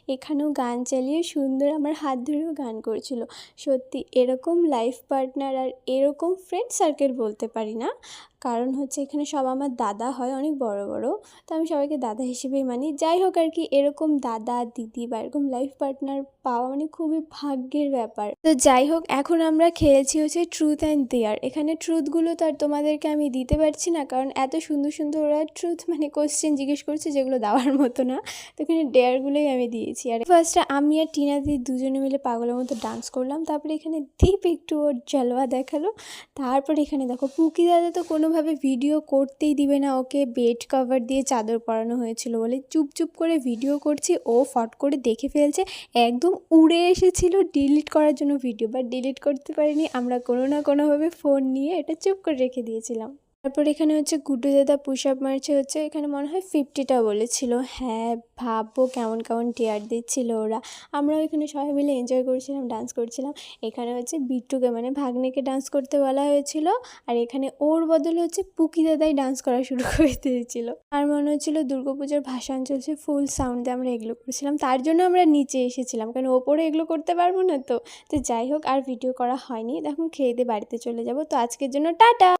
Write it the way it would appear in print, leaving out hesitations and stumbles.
এখানেও গান চালিয়ে সুন্দর আমার হাত ধরেও গান করছিল। সত্যি এরকম লাইফ পার্টনার আর এরকম ফ্রেন্ড সার্কেল বলতে পারি না, কারণ হচ্ছে এখানে সব আমার দাদা হয়, অনেক বড় বড়। তো আমি সবাইকে দাদা হিসেবেই মানি। যাই হোক আর কি, এরকম দাদা দিদি বা এরকম লাইফ পার্টনার পাওয়া মানে খুবই ভাগ্যের ব্যাপার। তো যাই হোক, এখন আমরা খেলছি হচ্ছে ট্রুথ অ্যান্ড দেয়ার। এখানে ট্রুথগুলো তো আর তোমাদেরকে আমি দিতে পারছি না, কারণ এত সুন্দর সুন্দর ওরা ট্রুথ মানে কোশ্চেন জিজ্ঞেস করছে যেগুলো দেওয়ার মতো না। তো এখানে ডেয়ারগুলোই আমি দিয়েছি। আর ফার্স্টে আমি আর টিনা দি দুজনে মিলে পাগলের মতো ডান্স করলাম। তারপরে এখানে দীপ একটু ওর জলওয়া দেখালো। তারপর এখানে দেখো পুকি দাদা তো কোনোভাবে ভিডিও করতেই দিবে না, ওকে বেড কভার দিয়ে চাদর পরানো হয়েছিল বলে চুপ চুপ করে ভিডিও করছি, ও ফট করে দেখে ফেলছে, একদম উড়ে এসেছিল ডিলিট করার জন্য ভিডিও, বাট ডিলিট করতে পারিনি আমরা, কোনো না কোনোভাবে ফোন নিয়ে এটা চুপ করে রেখে দিয়েছিলাম। তারপর এখানে হচ্ছে গুড্ডু দাদা পুশ আপ মারছে, হচ্ছে এখানে মনে হয় 50টা বলেছিল। হ্যাঁ, ভাববো কেমন কেমন টিয়ার দিচ্ছিল ওরা। আমরাও এখানে সবাই মিলে এনজয় করছিলাম, ডান্স করছিলাম। এখানে হচ্ছে বিট্টুকে মানে ভাগ্নেকে ডান্স করতে বলা হয়েছিল, আর এখানে ওর বদলে হচ্ছে পুকি দাদাই ডান্স করা শুরু করে দিয়েছিল। আর মনে হচ্ছিল দুর্গাপূজার ভাসান চলছে, ফুল সাউন্ডে আমরা এগুলো করছিলাম। তার জন্য আমরা নিচে এসেছিলাম, কারণ ওপরে এগুলো করতে পারবো না। তো যাই হোক, আর ভিডিও করা হয়নি। এখন খেয়ে দিয়ে বাড়িতে চলে যাব। তো আজকের জন্য টাটা।